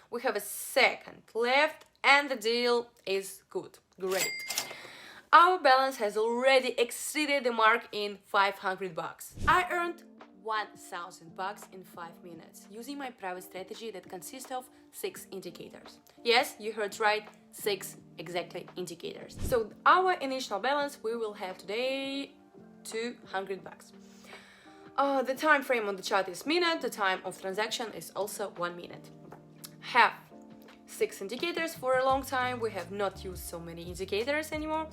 We have a second left and the deal is good. Great. Our balance has already exceeded the mark in 500 bucks. I earned 1000 bucks in 5 minutes using my private strategy that consists of 6 indicators. Yes, you heard right, 6 exactly indicators. So our initial balance we will have today 200 bucks. The time frame on the chart is minute, the time of transaction is also 1 minute. Have 6 indicators for a long time, we have not used so many indicators anymore.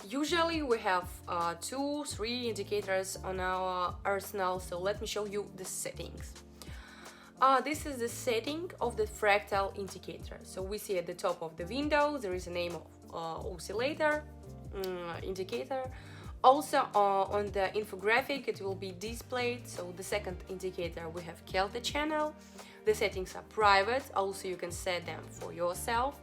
Usually we have 2-3 indicators on our arsenal, so let me show you the settings. This is the setting of the fractal indicator. So we see at the top of the window there is a name of oscillator indicator. Also on the infographic it will be displayed. So the second indicator we have Kelta channel. The settings are private, also you can set them for yourself.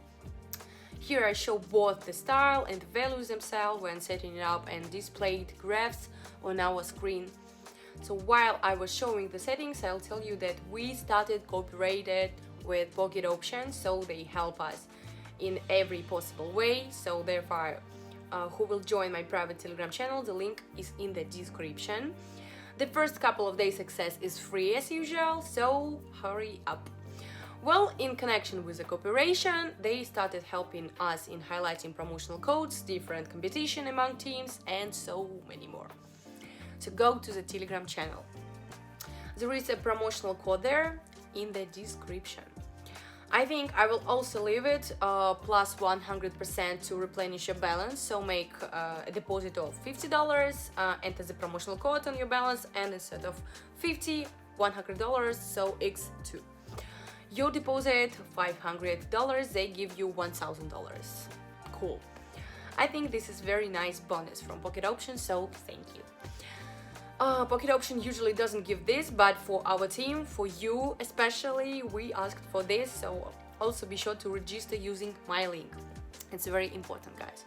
Here I show both the style and the values themselves when setting it up and displayed graphs on our screen. So while I was showing the settings, I'll tell you that we started cooperated with Pocket Options, so they help us in every possible way. So therefore, who will join my private Telegram channel, the link is in the description. The first couple of days access is free as usual, so hurry up. Well, in connection with the cooperation, they started helping us in highlighting promotional codes, different competition among teams, and so many more. So go to the Telegram channel. There is a promotional code there in the description. I think I will also leave it plus 100% to replenish your balance. So make a deposit of $50, enter the promotional code on your balance, and instead of $50, $100, so X2. Your deposit $500, they give you $1,000. Cool. I think this is very nice bonus from Pocket Option, so thank you. Pocket Option usually doesn't give this, but for our team, for you especially, we asked for this, so also be sure to register using my link. It's very important, guys.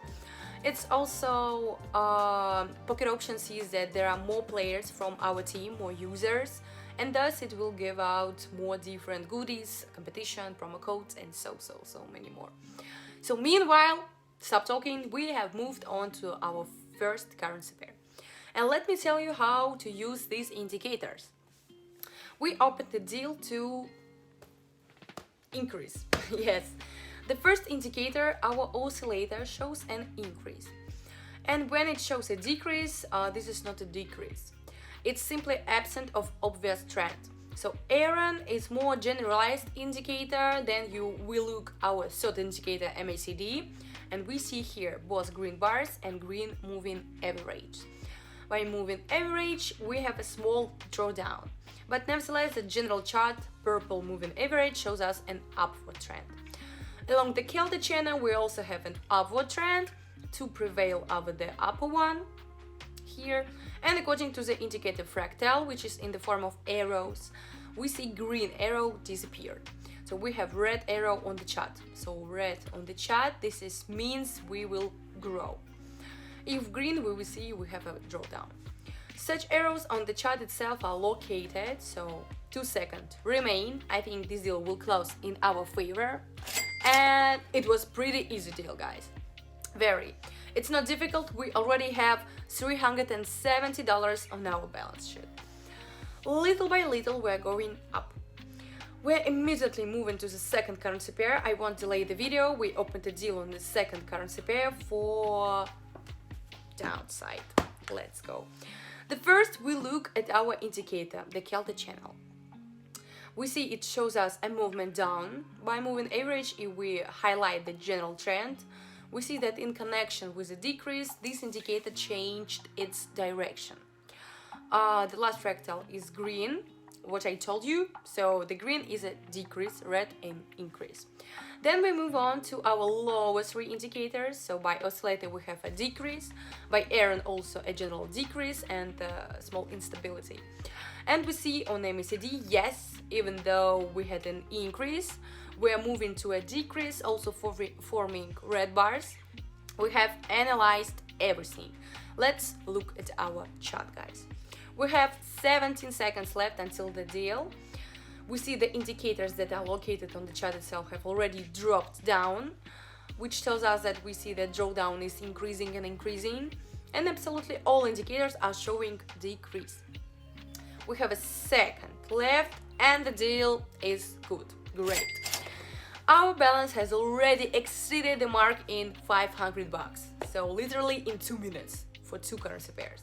It's also Pocket Option sees that there are more players from our team, more users, and thus it will give out more different goodies, competition, promo codes, and so many more. So meanwhile, stop talking, we have moved on to our first currency pair. And let me tell you how to use these indicators. We opened the deal to increase. Yes, the first indicator, our oscillator, shows an increase. And when it shows a decrease, this is not a decrease. It's simply absent of obvious trend. So Aaron is more generalized indicator, then you will look our third indicator MACD, and we see here both green bars and green moving average. By moving average, we have a small drawdown, but nevertheless the general chart, purple moving average, shows us an upward trend. Along the Kelta channel we also have an upward trend to prevail over the upper one here, and according to the indicator fractal, which is in the form of arrows, we see green arrow disappeared. So we have red arrow on the chart. So red on the chart, this means we will grow. If green, we will see we have a drawdown. Such arrows on the chart itself are located, so 2 seconds remain. I think this deal will close in our favor, and it was pretty easy deal, guys. Very. It's not difficult, we already have $370 on our balance sheet. Little by little we're going up. We're immediately moving to the second currency pair. I won't delay the video, we opened a deal on the second currency pair for downside. Let's go. The first we look at our indicator, the Kelta channel. We see it shows us a movement down. By moving average, if we highlight the general trend, we see that in connection with the decrease, this indicator changed its direction. The last fractal is green, what I told you, so the green is a decrease, red an increase. Then we move on to our lowest 3 indicators. So by oscillator we have a decrease, by Aaron also a general decrease and a small instability. And we see on MACD, yes, even though we had an increase, we are moving to a decrease, also forming red bars. We have analyzed everything. Let's look at our chart, guys. We have 17 seconds left until the deal. We see the indicators that are located on the chart itself have already dropped down, which tells us that we see the drawdown is increasing and increasing, and absolutely all indicators are showing decrease. We have a second left and the deal is good, great. Our balance has already exceeded the mark in 500 bucks, so literally in 2 minutes for 2 currency pairs.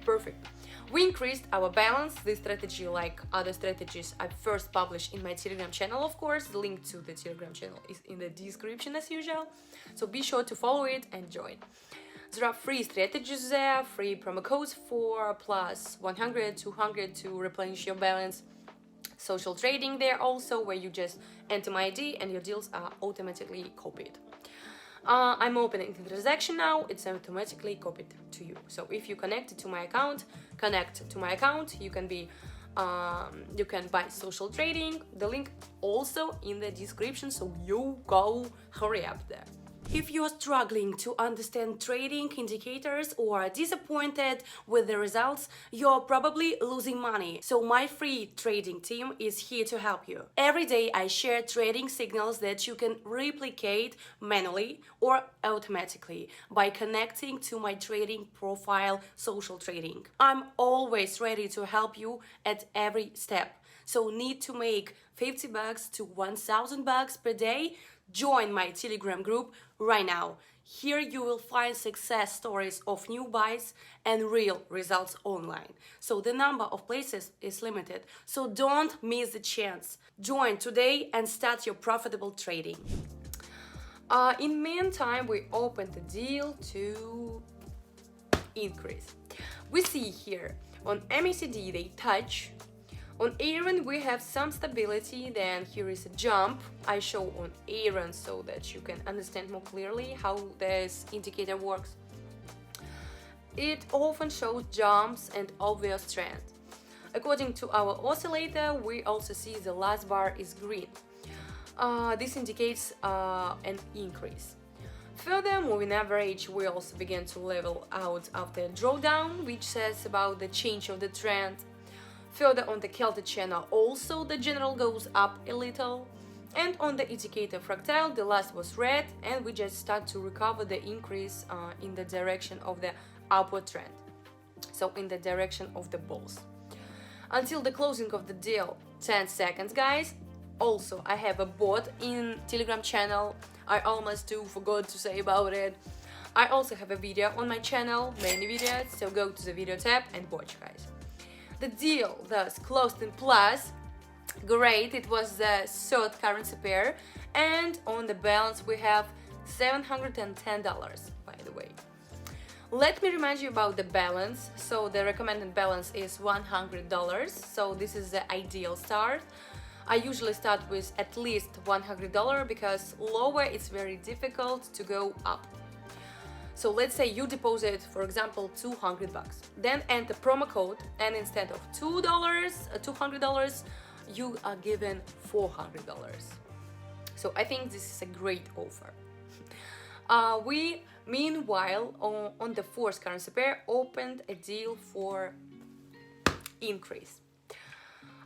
Perfect. We increased our balance. This strategy, like other strategies, I first published in my Telegram channel, of course. The link to the Telegram channel is in the description as usual, so be sure to follow it and join. There are free strategies there, free promo codes for plus 100, 200 to replenish your balance. Social trading there also, where you just enter my ID and your deals are automatically copied. I'm opening the transaction now, it's automatically copied to you. So if you connect to my account, you can buy social trading. The link also in the description, so you go hurry up there. If you're struggling to understand trading indicators or are disappointed with the results, you're probably losing money. So my free trading team is here to help you. Every day I share trading signals that you can replicate manually or automatically by connecting to my trading profile, Social Trading. I'm always ready to help you at every step. So need to make 50 bucks to 1,000 bucks per day? Join my Telegram group right now. Here you will find success stories of new buys and real results online. So the number of places is limited, so don't miss the chance. Join today and start your profitable trading. In meantime, we opened the deal to increase. We see here on MACD they touch. On Aaron we have some stability, then here is a jump. I show on Aaron so that you can understand more clearly how this indicator works. It often shows jumps and obvious trend. According to our oscillator, we also see the last bar is green. This indicates an increase. Further, moving average, we also begin to level out after a drawdown, which says about the change of the trend. Further on the Kelty channel also the general goes up a little, and on the indicator fractal the last was red and we just start to recover the increase in the direction of the upward trend, so in the direction of the bulls. Until the closing of the deal, 10 seconds guys. Also I have a bot in Telegram channel, I almost forgot to say about it. I also have a video on my channel, many videos, so go to the video tab and watch guys. The deal thus closed in plus, great, it was the third currency pair, and on the balance we have $710, by the way. Let me remind you about the balance. So the recommended balance is $100, so this is the ideal start. I usually start with at least $100 because lower it's very difficult to go up. So let's say you deposit, for example, 200 bucks, then enter promo code, and instead of $200, you are given $400. So I think this is a great offer. We, meanwhile, on the fourth currency pair, opened a deal for increase.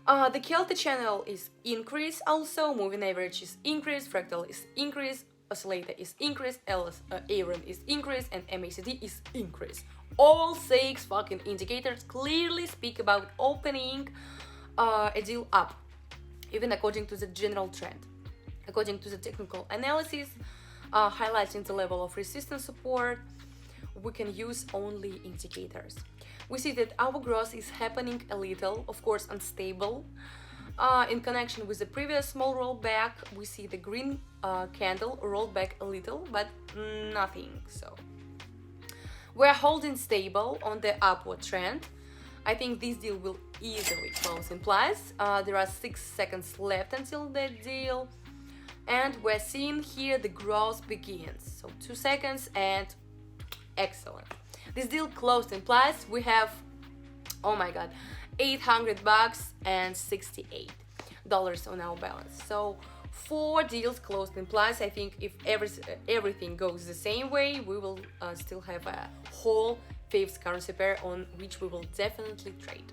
The Kelty channel is increase also, moving average is increase, fractal is increase, oscillator is increase, Aaron is increase, and MACD is increase. All 6 fucking indicators clearly speak about opening a deal up, even according to the general trend. According to the technical analysis, highlighting the level of resistance support, we can use only indicators. We see that our growth is happening a little, of course unstable. In connection with the previous small rollback, we see the green candle roll back a little, but nothing. So we're holding stable on the upward trend. I think this deal will easily close in plus. There are 6 seconds left until the deal, and we're seeing here the growth begins. So 2 seconds and excellent. This deal closed in plus. We have, oh my god, 800 bucks and $68 on our balance. So 4 deals closed in plus. I think if everything goes the same way, we will still have a whole 5th currency pair on which we will definitely trade.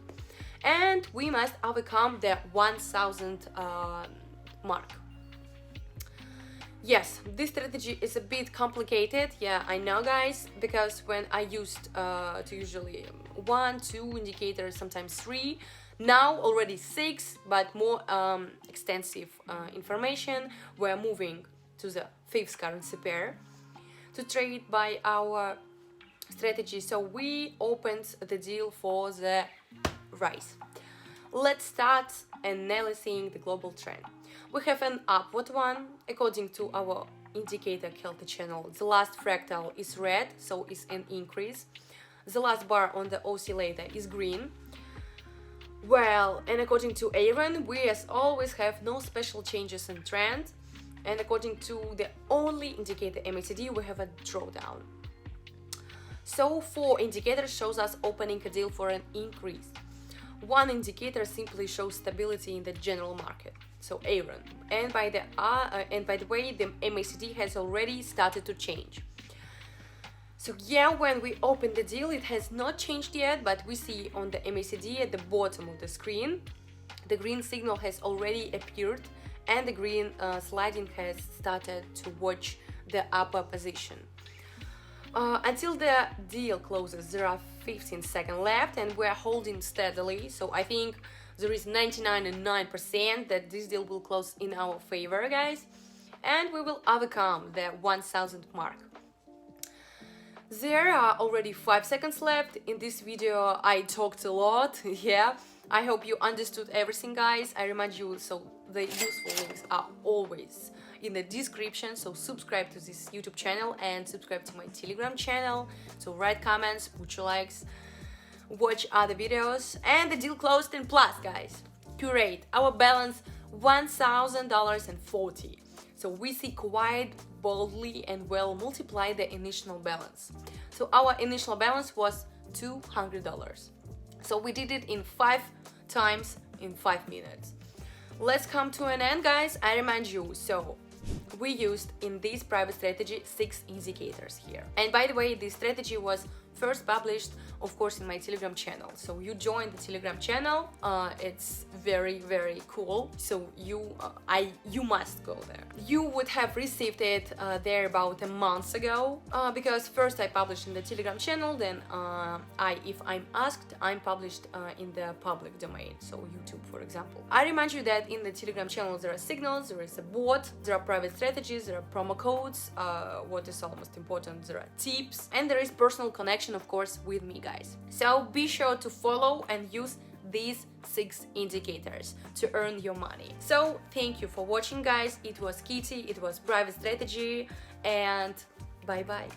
and we must overcome the 1000 mark. Yes, this strategy is a bit complicated, yeah, I know guys, because when I used to usually 1, 2 indicators, sometimes 3, now already 6, but more extensive information. We're moving to the 5th currency pair to trade by our strategy. So we opened the deal for the rise. Let's start analyzing the global trend. We have an upward one according to our indicator healthy channel. The last fractal is red, so it's an increase. The last bar on the oscillator is green. Well, and according to Aaron, we as always have no special changes in trend. And according to the only indicator MACD, we have a drawdown. So 4 indicators shows us opening a deal for an increase. 1 indicator simply shows stability in the general market, so Aaron. And by the way, the MACD has already started to change. So yeah, when we open the deal, it has not changed yet, but we see on the MACD at the bottom of the screen, the green signal has already appeared, and the green sliding has started to watch the upper position. Until the deal closes, there are 15 seconds left and we're holding steadily, so I think there is 99.9% that this deal will close in our favor, guys, and we will overcome the 1000 mark. There are already 5 seconds left. In this video I talked a lot, yeah, I hope you understood everything, guys. I remind you, so the useful links are always in the description, so subscribe to this YouTube channel and subscribe to my Telegram channel. So write comments, put your likes, watch other videos, and the deal closed in plus, guys. Curate our balance $1,000.40. So we see quite boldly and well multiply the initial balance. So our initial balance was $200. So we did it in 5 times in 5 minutes. Let's come to an end, guys. I remind you, so we used in this private strategy 6 indicators here. And by the way, this strategy was first published, of course, in my Telegram channel. So you join the Telegram channel. It's very cool. So you must go there. You would have received it there about a month ago, because first I published in the Telegram channel, then if I'm asked, I'm published in the public domain, so YouTube, for example. I remind you that in the Telegram channel there are signals, there is a bot, there are private strategies, there are promo codes, what is almost important, there are tips, and there is personal connection, of course, with me, guys. So be sure to follow and use these 6 indicators to earn your money. So thank you for watching, guys. It was Kitty, it was private strategy, and bye bye.